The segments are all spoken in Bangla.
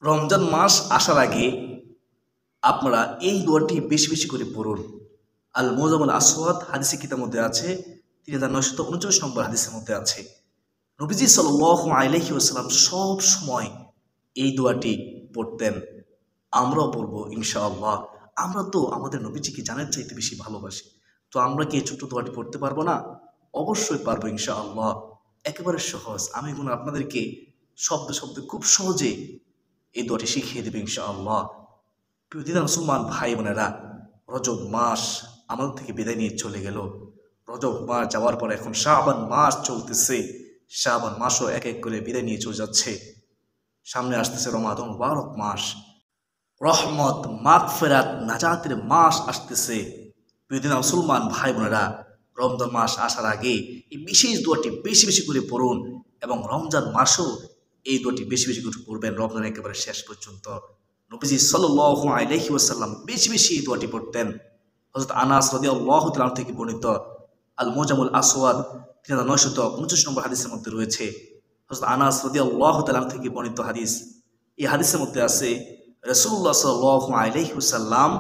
রমজান মাস আসার আগে আপনারা এই দোয়াটি বেশি বেশি করে পড়ুন। আল মুজামুল আসওয়াদ হাদিসে কিতাবের মধ্যে আছে, 3939 নম্বর হাদিসের মধ্যে আছে। নবীজি সাল্লাল্লাহু আলাইহি ওয়াসাল্লাম সব সময় এই দোয়াটি পড়তেন। আমরাও পড়বো ইনশাআল্লাহ। আমরা তো আমাদের নবীজিকে জানার চাইতে বেশি ভালোবাসি, তো আমরা কি এই ছোট্ট দোয়াটি পড়তে পারবো না? অবশ্যই পারবো ইনশাআল্লাহ। একেবারে সহজ। আমি এখন আপনাদেরকে শব্দে শব্দে খুব সহজে এই দোয়াটি শিখিয়ে দেবে ইনশাআল্লাহ। প্রিয় মুসলমান ভাই বোনেরা, রজব মাস আমাদের থেকে বিদায় নিয়ে চলে গেল। রজব মাস যাওয়ার পর এখন শাবান মাস চলতেছে। শাবান মাসও এক এক করে বিদায় নিয়ে চলে যাচ্ছে। সামনে আসতেছে রমাদান মুবারক মাস, রহমত, মাগফিরাত, নাজাতের মাস আসতেছে। প্রিয় মুসলমান ভাই বোনেরা, রমজান মাস আসার আগে এই বিশেষ দোয়াটি বেশি বেশি করে পড়ুন এবং রমজান মাসও এই দোয়াটি বেশি বেশি করে পড়বেন রমজান একেবারে শেষ পর্যন্ত। নবীজি সাল্লাল্লাহু আলাইহি ওয়াসাল্লাম বেশি বেশি এই দোয়াটি পড়তেন। হযরত আনাস রাদিয়াল্লাহু তাআলা থেকে বর্ণিত আল মুজামুল আসওয়াদ 3929 নম্বর হাদিসের মধ্যে রয়েছে। হযরত আনাস রাদিয়াল্লাহু তাআলা থেকে বর্ণিত হাদিস। এই হাদিসের মধ্যে আছে রাসূলুল্লাহ সাল্লাল্লাহু আলাইহি ওয়াসাল্লাম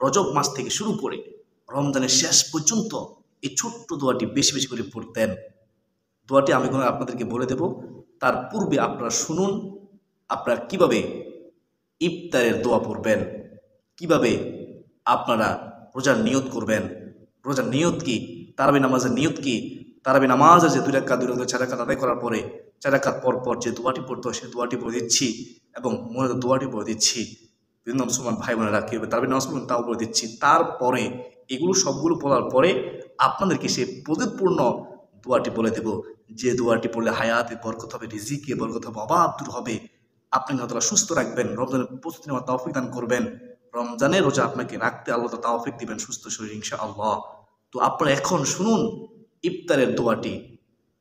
রজব মাস থেকে শুরু করে রমজানের শেষ পর্যন্ত এই ছোট্ট দোয়াটি বেশি বেশি করে পড়তেন। দোয়াটি আমি আপনাদেরকে বলে দেব, তার পূর্বে আপনারা শুনুন আপনারা কিভাবে ইফতারের দোয়া পড়বেন, কিভাবে আপনারা রোজার নিয়ত করবেন। রোজার নিয়ত কি? তারাবি নামাজের নিয়ত কি? তারাবি নামাজের যে 2 রাকাত 4 রাকাত আদায় করার পরে 4 রাকাত পর পর যে দোয়াটি পড়তে হয় সেই দোয়াটি পড়ে দিচ্ছি এবং মনে দোয়াটি পড়ে দিচ্ছি। বিভিন্ন মুসলমান ভাই বোনেরা কীভাবে তারাবি নামাজ পড়বেন তাও বলে দিচ্ছি। তারপরে এগুলো সবগুলো পড়ার পরে আপনাদেরকে সেই প্রতিপূর্ণ দোয়াটি বলে দেব, যে দোয়াটি পড়লে হায়াতে বরকত হবে, রিজিকে বরকত হবে, অভাব দূর হবে। আপনি আল্লাহ সুস্থ রাখবেন, রমজানের প্রস্তুতি নেওয়ার তৌফিক দান করবেন, রমজানের রোজা আপনাকে রাখতে আল্লাহ তৌফিক দিবেন, সুস্থ শরীর ইনশাআল্লাহ। তো আপনারা এখন শুনুন ইফতারের দোয়াটি।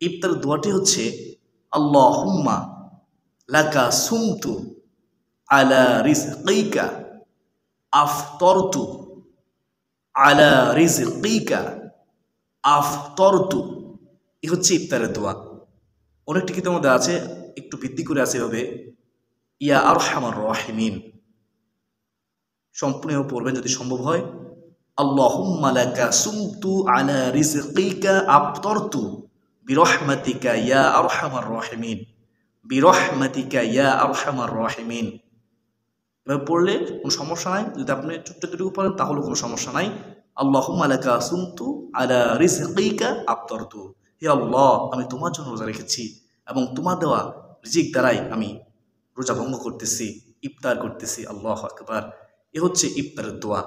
ইফতারের দোয়াটি হচ্ছে আল্লাহুম্মা লাকা সুমতু আলা রিজকিকা আফতারতু আলা রিজকিকা আফতারতু। এই হচ্ছে ইফতারের দোয়া। অনেকটি কিতাবের মধ্যে আছে, একটু ভিত্তি করে আছে এভাবে, ইয়া আরহামার রাহিমিন। সম্পূর্ণ পড়বেন যদি সম্ভব হয়। আল্লাহুম্মা লাকা সুমতু আলা রিজকিকা আফতারতু বিরহমাতিকা ইয়া আরহামার রাহিমিন, বিরহমাতিকা ইয়া আরহামার রাহিমিন। এভাবে পড়লে কোনো সমস্যা নাই। যদি আপনি ছোট্টটুকু পড়েন তাহলে কোনো সমস্যা নাই। আল্লাহুম্মা লাকা সুমতু আলা রিজকিকা আফতারতু। হে আল্লাহ, আমি তোমার জন্য রোজা রেখেছি এবং তোমার দেওয়া রিজিক দ্বারাই আমি রোজা ভঙ্গ করতেছি, ইফতার করতেছি। আল্লাহু আকবার। এ হচ্ছে ইফতারের দোয়া।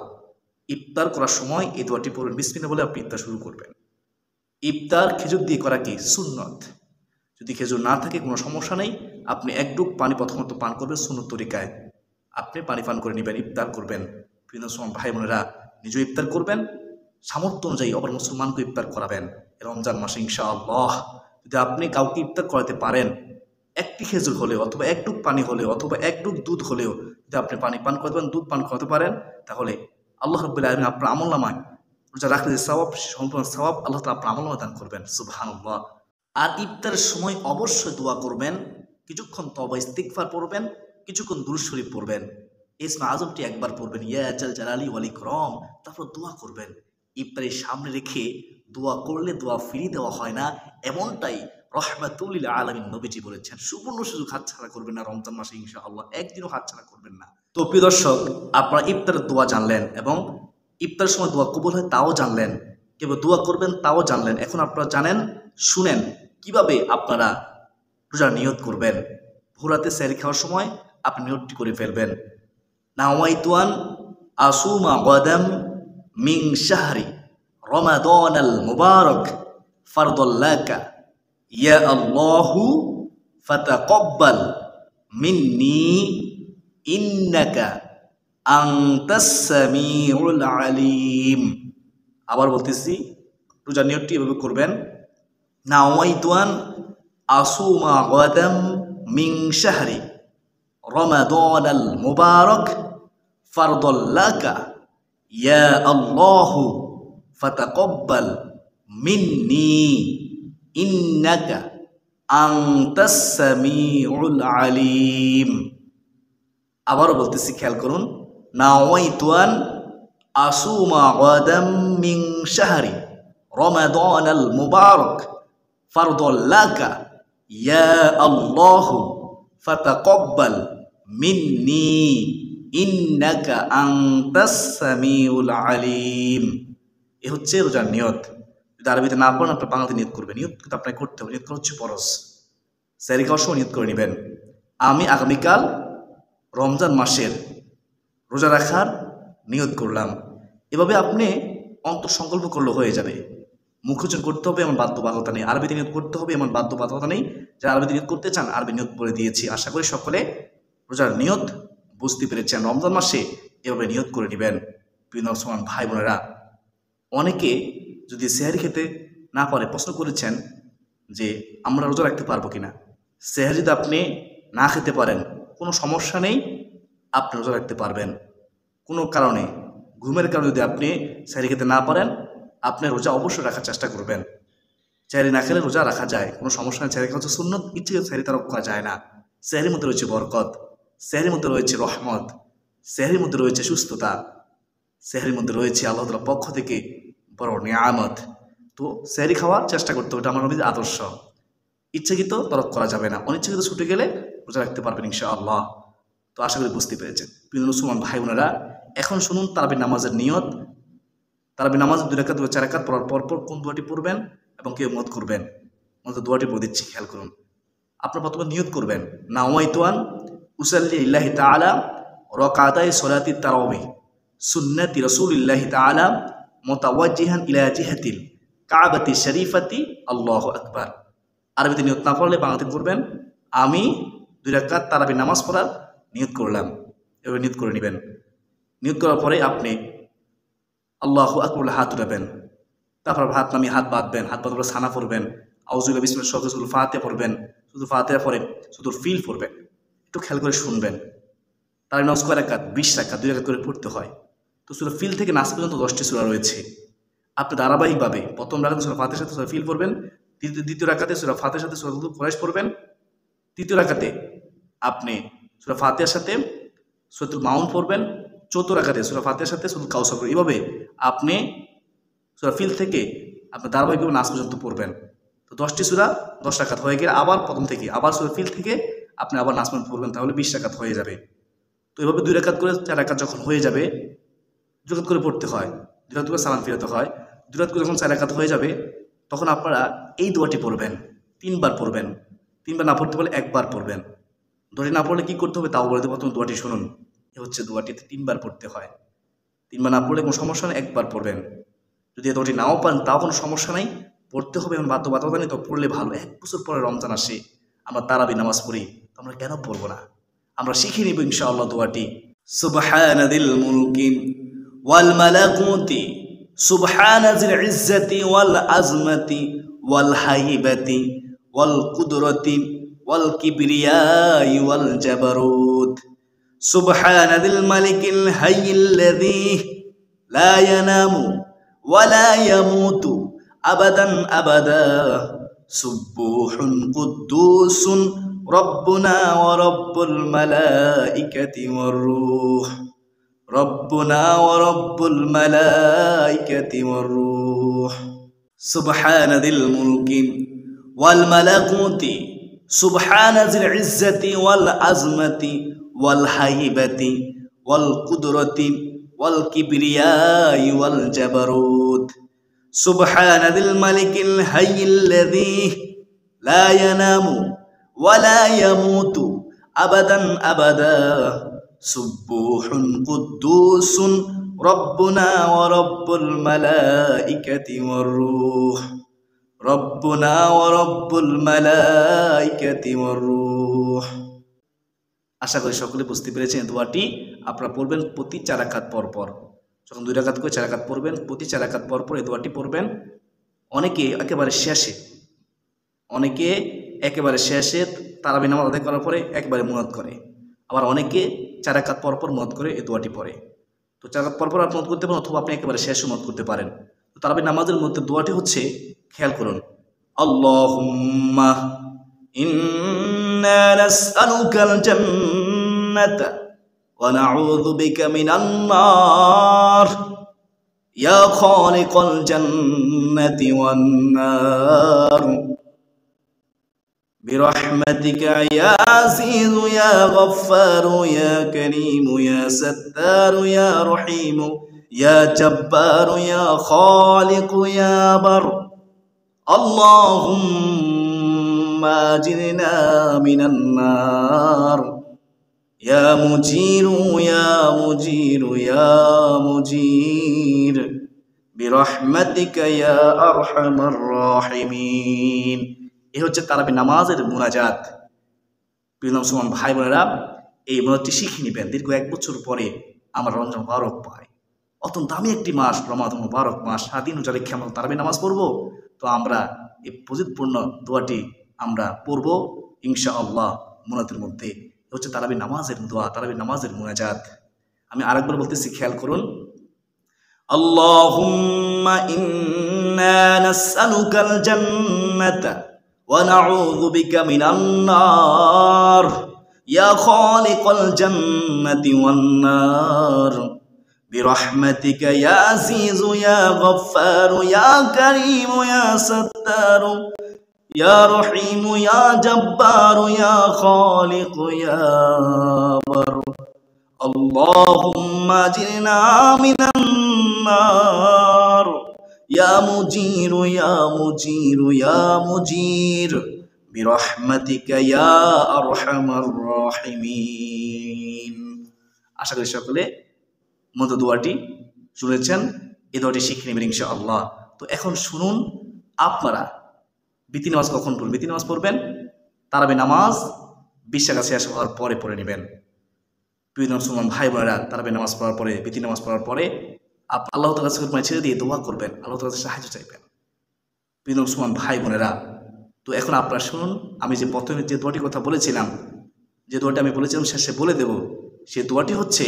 ইফতার করার সময় এই দোয়াটি পড়বেন, বিসমিল্লাহ বলে আপনি ইফতার শুরু করবেন। ইফতার খেজুর দিয়ে করা কি সুন্নত। যদি খেজুর না থাকে কোনো সমস্যা নেই, আপনি এক ডুব পানি প্রথমত পান করবেন সুন্নত তরিকায়। আপনি পানি পান করে নেবেন, ইফতার করবেন। প্রিয় মুসলমান ভাই বোনেরা, নিজেও ইফতার করবেন, সামর্থ্য অনুযায়ী অপর মুসলমানকে ইফতার করাবেন রমজান মাসে ইনশাআল্লাহ। যদি আপনি কাউকে ইফতার করাতে পারেন, একটি খেজুর হলেও অথবা এক ডুব পানি হলেও অথবা এক ডুব দুধ হলেও যদি আপনি পানি পান করতে পারেন, দুধ পান করতে পারেন, তাহলে আল্লাহ রাব্বুল আলামিন আপনার আমলনামায় রোজা রাখলে যে সওয়াব, সম্পূর্ণ সওয়াব আল্লাহ তাআলা আপনার আমলনামায় দান করবেন। সুবহানাল্লাহ। আর ইফতারের সময় অবশ্যই দোয়া করবেন, কিছুক্ষণ তওবা ইস্তিগফার পড়বেন, কিছুক্ষণ দুরূদ শরীফ পড়বেন। ইসমে আজমটি একবার পড়বেন, ইয়া জাল জালালি ওয়াল ইকরাম, তারপর দোয়া করবেন। ইফতারের সামনে রেখে দোয়া করলে দোয়া ফিরিয়ে দেওয়া হয় না, এমনটাই রহমাতুল লিল আলামিন নবীজি বলেছেন। সুবর্ণ সুযোগ হাতছাড়া করবেন না রমজান মাসে ইনশাআল্লাহ, একদিনও হাতছাড়া করবেন না। তো প্রিয় দর্শক, আপনারা ইফতারের দোয়া জানলেন এবং ইফতারের সময় দোয়া কবুল হয় তাও জানলেন, কিভাবে দোয়া করবেন তাও জানলেন। এখন আপনারা জানেন, শুনেন কিভাবে আপনারা রোজার নিয়ত করবেন। ভোরাতে সেহরি খাওয়ার সময় আপনি নিয়তটি করে ফেলবেন, নাওয়াইতুয়ান আসুমা গাদাম মিন শাহরি রমাদানাল মুবারক ফারদাল্লাকা ইয়া আল্লাহু ফাতাকাব্বাল মিন্নি ইন্নাকা আনতাস সামিউল আলিম। আবার বলতেছি, রোজার নিয়তটি এভাবে করবেন, নাওয়াইতুয়ান আসুমা গাদাম মিন শাহরি রমাদানাল মুবারক ফারদাল্লাকা ইয়া আল্লাহু ফাতাকাব্বাল মিন্নি ইন্নাকা আনতাস সামিউল আলিম। আবারও বলতেছি, খেয়াল করুন, নাওয়াইতু আন আসুমা গাদাম মিন শাহরি রমাদানাল মুবারক ফারদাল লাকা ইয়া আল্লাহু ফাতাকাব্বাল মিন্নি ইন্নাকা আনতাস সামিউল আলিম। এ হচ্ছে রোজার নিয়ত। যদি আরবিতে না পড়েন আপনার বাংলাতে নিয়ত করবেন। নিয়ত কিন্তু আপনাকে করতে হবে। নিয়ত করা হচ্ছে ফরজ। সেহরি খাওয়ার সময় নিয়ত করে নেবেন, আমি আগামীকাল রমজান মাসের রোজা রাখার নিয়ত করলাম। এভাবে আপনি অন্তঃসংকল্প করলে হয়ে যাবে। মুখোচ্চারণ করতে হবে এমন বাধ্যবাধকতা নেই, আরবিতে নিয়ত করতে হবে এমন বাধ্যবাধকতা নেই। যারা আরবিতে নিয়ত করতে চান আরবি নিয়ত বলে দিয়েছি। আশা করি সকলে রোজার নিয়ত বুঝতে পেরেছেন। রমজান মাসে এভাবে নিয়ত করে নেবেন। প্রিয় মুসলমান ভাই বোনেরা, অনেকে যদি সেহরি খেতে না পারে প্রশ্ন করেছেন যে আমরা রোজা রাখতে পারবো কিনা। সেহরি যদি আপনি না খেতে পারেন কোনো সমস্যা নেই, আপনি রোজা রাখতে পারবেন। কোনো কারণে ঘুমের কারণে যদি আপনি সেহরি খেতে না পারেন, আপনি রোজা অবশ্যই রাখার চেষ্টা করবেন। সেহরি না খেলে রোজা রাখা যায়, কোনো সমস্যা নেই। সেহরি খাওয়া হচ্ছে সুন্নত, ইচ্ছে সেহরি তারা করা যায় না। সেহরির মধ্যে রয়েছে বরকত, সেহরির মধ্যে রয়েছে রহমত, সেহরির মধ্যে রয়েছে সুস্থতা, সেহরির মধ্যে রয়েছে আল্লাহ তাআলার পক্ষ থেকে বড় নিয়ামত। তো সেহরি খাওয়ার চেষ্টা করতে হবে, এটা আমার নবীর আদর্শ। ইচ্ছাকৃত তরক করা যাবে না, অনিচ্ছাকৃত ছুটে গেলে রোজা রাখতে পারবেন ইনশাআল্লাহ। তো আশা করি বুঝতে পেরেছেন। প্রিয় মুসলমান ভাই বোনেরা, এখন শুনুন তারাবি নামাজের নিয়ত। তারাবি নামাজ 2 রাকাত 4 রাকাত পড়ার পরপর কোন দোয়াটি পড়বেন এবং কে মত করবেন, মত দোয়াটি বলে দিচ্ছি, খেয়াল করুন। আপনার প্রথমে নিয়ত করবেন, নাওয়াইতু আন উসাল্লি লিল্লাহি তাআলা রাকাতাই সলাতি তারাবি সুন্নতি রাসূলিল্লাহি তাআলা মুতাওয়াজ্জিহান ইলা জিহাতিল কাবাতি শরীফাতি আল্লাহু আকবার। আরবিতে নিয়ত না পড়লে বাংলাতে করবেন, আমি 2 রাকাত তারাবি নামাজ পড়ার নিয়ত করলাম। এভাবে নিয়ত করে নেবেন। নিয়ত করার পরে আপনি আল্লাহু আকবার হাত উঠাবেন, তারপর হাত নামিয়ে হাত বাঁধবেন, হাত বাঁধার পরে সানা পড়বেন, আউযুবিল্লাহি বিসমিল্লাহ সহ শুধু ফাতিহা পড়বেন, শুধু ফাতিহা পড়ে শুধু ফিল পড়বেন। একটু খেয়াল করে শুনবেন। তারাবি নামাজ কয় রাকাত? 20 রাকাত, 2 রাকাত করে পড়তে হয়। তো সূরা ফিল থেকে নাস পর্যন্ত 10টি সূরা রয়েছে। আপনি ধারাবাহিকভাবে প্রথম রাকাতে সূরা ফাতিহার সাথে সূরা ফিল পড়বেন, দ্বিতীয় রাকাতে সূরা ফাতিহার সাথে সূরাতুল কুরাইশ পড়বেন, তৃতীয় রাকাতে আপনি সূরা ফাতিহার সাথে সূরাতুল মাউন পড়বেন, চতুর্থ রাকাতে সূরা ফাতিহার সাথে সূরাতুল কাউসার পড়বেন। এভাবে আপনি সূরা ফিল থেকে আপনি ধারাবাহিকভাবে নাস পর্যন্ত পড়বেন। তো 10টি সূরা 10 রাকাত হয়ে গেলে আবার প্রথম থেকে আবার সূরা ফিল থেকে আপনি আবার নাস পর্যন্ত পড়বেন, তাহলে 20 রাকাত হয়ে যাবে। তো এভাবে 2 রাকাত করে 4 রাকাত যখন হয়ে যাবে, 2 রাকাত করে পড়তে হয়, 2 রাকাত করে সালাম ফিরাতে হয়। 2 রাকাত করে যখন 4 রাকাত হয়ে যাবে, তখন আপনারা এই দোয়াটি পড়বেন, 3 বার পড়বেন। 3 বার না পড়তে পারলে 1 বার পড়বেন। দোয়াটি না পড়লে কি করতে হবে তাও বলে দেবো। প্রথম দোয়াটি শুনুন। এ হচ্ছে দোয়াটিতে 3 বার পড়তে হয়। 3 বার না পড়লে কোনো সমস্যা নেই, 1 বার পড়বেন। যদি এই দোয়াটি নাও পান তাও কোনো সমস্যা নেই, পড়তে হবে এমন বাধ্যবাধকতা নেই। তো পড়লে ভালো। 1 বছর পরে রমজান আসে, আমরা তারাবি নামাজ পড়ি, তো আমরা কেন পড়বো না? আমরা শিখে নিব ইনশাআল্লাহ দোয়াটি। সুবহানা যিল মুলকি ওয়াল মালাকুতি সুবহানা যিল ইজ্জতি ওয়াল আজমতি ওয়াল হাইবাতি ওয়াল কুদরতি ওয়াল কিবরিয়াই ওয়াল জাবারুত সুবহানা যিল মালিকিল হাইয়িল্লাযী লা ইয়ানামু ওয়া লা ইয়ামুতু আবাদান আবাদা সুবহুন কুদ্দুসুন রব্বুনা ওয়া রব্বুল মালাইকাতি ওয়ার রূহ রব্বুনা ওয়া রব্বুল মালাইকাতি ওয়ার রূহ সুবহানা যিল মুলকি ওয়াল মালাকুতি সুবহানা যিল ইজ্জতি ওয়াল আজমতি ওয়াল হাইবাতি ওয়াল কুদরতি ওয়াল কিবরিয়াই ওয়াল জাবারুত সুবহানা যিল মালিকিল হাইয়িল্লাযী লা ইয়ানামু ওয়ালা ইয়ামুতু আবাদান আবাদা সুবহুন কুদ্দুসুন রব্বুনা ওয়া রব্বুল মালাইকাতি ওয়ার রূহ রব্বুনা ওয়া রব্বুল মালাইকাতি ওয়ার রূহ। আশা করি সকলে বুঝতে পেরেছেন। দোয়াটি আপনারা পড়বেন প্রতি 4 রাকাত পর পর। যখন 2 রাকাত করে 4 রাকাত পড়বেন, প্রতি 4 রাকাত পর পর এই দোয়াটি পড়বেন। অনেকে একেবারে শেষে তারাবি নামাজ আদায় করার পরে একবারে মুনাত করে, আবার অনেকে 4 রাকাত পর পর মুনাত করে এই দোয়াটি পড়ে। তো 4 রাকাত পর পর আপনি মুনাত করতে পারেন, অথবা আপনি একেবারে শেষে মুনাত করতে পারেন। তো তারাবি নামাজের মধ্যে দোয়াটি হচ্ছে, খেয়াল করুন, আল্লাহুম্মা ইন্না নাসআলুকাল জান্নাতা ونعوذ بك من النار يا خالق الجنة والنار برحمتك يا عزيز يا غفار يا كريم يا ستار يا رحيم يا جبار يا خالق يا بر اللهم أجرنا من النار يا مجير يا مجير يا مجير برحمتك يا أرحم الراحمين এই হচ্ছে তারাবি নামাজের মুনাজাত। প্রিয় মুসলমান ভাই বোনেরা, এই মুনাজাতটি শিখে নেবেন। দীর্ঘ 1 বছর পরে আমরা রমজান মুবারক পাই, অত দামি একটি মাস রমাদান মুবারক মাস, সারাদিন রোজা রেখে আমরা তারাবি নামাজ পড়বো। তো আমরা এই ফজিলতপূর্ণ দোয়াটি আমরা পড়বো ইনশাআল্লাহ মুনাজাতের মধ্যে। হচ্ছে তারাবি নামাজের দোয়া, তারাবি নামাজের মুনাজাত। আমি আরেকবার বলতেছি, খেয়াল করুন। আল্লাহুম্মা ইন্না নাসআলুকাল জান্নাতা ওয়া নাউযু বিকা মিনান নার ইয়া খালিকাল জান্নাতি ওয়ান নার বিরহমাতিকা ইয়া আজিজু ইয়া গফফারু ইয়া কারীমু ইয়া সাত্তারু يا رحيم يا جبار يا خالق يا بر اللهم اجرنا من النار يا مجير يا مجير يا مجير برحمتك يا أرحم الراحمين। আশা করি সকলে মতো দোয়াটি শুনেছেন, এই দোয়াটি শিখে নেবেন ইনশাআল্লাহ। তো এখন শুনুন, আপনারা বিতি নামাজ কখন পড়বেন? বিতি নামাজ পড়বেন তারাবি নামাজ 20 টাকা শেষ হওয়ার পরে পড়ে নেবেন। প্রিয় মুসলমান ভাই বোনেরা, তারাবি নামাজ পড়ার পরে, বিতি নামাজ পড়ার পরে আল্লাহ তাআলার কাছে ছেড়ে দিয়ে দোয়া করবেন, আল্লাহ তাআলার কাছে সাহায্য চাইবেন। প্রিয় মুসলমান ভাই বোনেরা, তো এখন আপনারা শুনুন, আমি যে প্রথমে যে দোয়াটির কথা বলেছিলাম, যে দোয়াটি আমি বলেছিলাম শেষে বলে দেব, সে দোয়াটি হচ্ছে,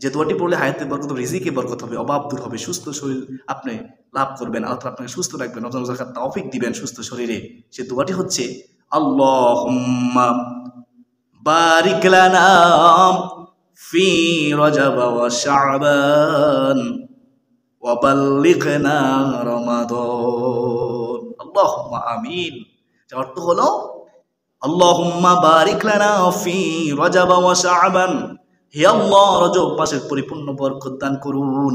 যে দোয়াটি পড়লে হায়াতে বরকত হবে, রিজিকে বরকত হবে, অভাব দূর হবে, সুস্থ শরীর আপনি লাভ করবেন, আল্লাহ তাআলা আপনাকে সুস্থ রাখবেন, রমজান রোজার তৌফিক দিবেন সুস্থ শরীরে। সে দোয়াটি হচ্ছে আল্লাহুম্মা বারিক লানা ফি রজব ওয়া শাবান ওয়া বাল্লিগনা রমাদান। আল্লাহুম্মা আমিন। যার অর্থ হলো আল্লাহুম্মা বারিক লানা ফি রজব ওয়া শাবান, হে আল্লাহ রজব মাসের পরিপূর্ণ বরকত দান করুন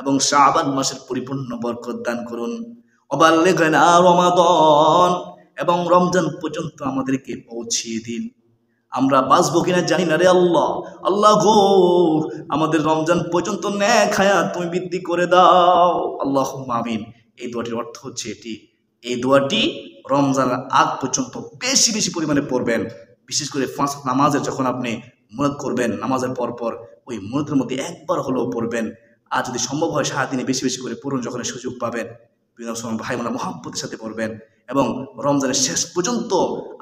এবং শাবান মাসের পরিপূর্ণ বরকত দান করুন। ওয়াবাল্লিগনা রমাদান, এবং রমজান পর্যন্ত আমাদেরকে পৌঁছিয়ে দিন। আমরা বাঁচবো কিনা জানি না রে আল্লাহ, আল্লাহ গো আমাদের রমজান পর্যন্ত নেক হায়াত তুমি বৃদ্ধি করে দাও। আল্লাহুম্মা আমিন। এই দোয়াটির অর্থ হচ্ছে এটি। এই দোয়াটি রমজানের আগ পর্যন্ত বেশি বেশি পরিমাণে পড়বেন। বিশেষ করে 5 নামাজের যখন আপনি মুনাজাত করবেন, নামাজের পরপর ওই মুনাজাতের মধ্যে একবার হলেও পড়বেন। আর যদি সম্ভব হয় সারাদিনে বেশি বেশি করে পড়ুন, যখন সুযোগ পাবেন। ভাই বোনেরা, মহব্বতের সাথে পড়বেন এবং রমজানের শেষ পর্যন্ত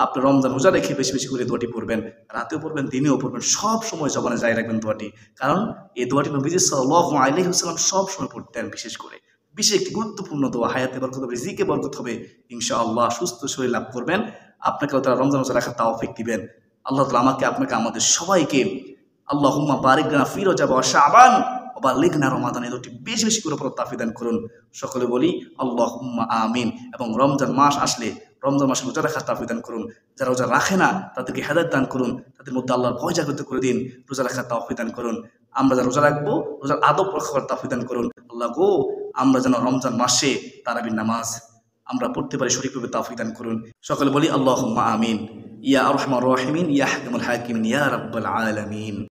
আপনি রমজান রোজা রেখে বেশি বেশি করে দোয়াটি পড়বেন, রাতেও পড়বেন, দিনেও পড়বেন, সব সময় জবানে জারি রাখবেন দোয়াটি। কারণ এই দোয়াটি নবীজি সাল্লাল্লাহু আলাইহি ওয়াসাল্লাম সব সময় পড়তেন। বিশেষ একটি গুরুত্বপূর্ণ দোয়া, হায়াতে বরকত হবে, রিজিকে বরকত হবে ইনশাআল্লাহ, সুস্থ শরীর লাভ করবেন। আপনাকেও তারা রমজান রোজা রাখার তৌফিক দিবেন। আল্লাহ তাআলা আমাকে, আপনাকে, আমাদের সবাইকে আল্লাহুম্মা বারিক লানা ফি রজব ওয়া শাবান ওয়া বাল্লিগনা রমাদান, এই দুটি বেশি বেশি করে পড়ার তৌফিক দান করুন। সকলে বলি আল্লাহুম্মা আমিন। এবং রমজান মাস আসলে রমজান মাসে রোজা রাখার তৌফিক দান করুন। যারা রোজা রাখে না তাদেরকে হেদায়েত দান করুন, তাদের মধ্যে আল্লাহর ভয় জাগ্রত করে দিন, রোজা রাখার তৌফিক দান করুন। আমরা যারা রোজা রাখবো, রোজার আদব রক্ষা করার তৌফিক দান করুন। আল্লাহ গো, আমরা যেন রমজান মাসে তারাবির নামাজ আমরা পড়তে পারি, সঠিকভাবে তৌফিক দান করুন। সকলে বলি আল্লাহুম্মা আমিন। ইয়া আরহামার রাহিমিন, ইয়া হাকিমুল হাকিমিন, ইয়া রাব্বাল আলামিন।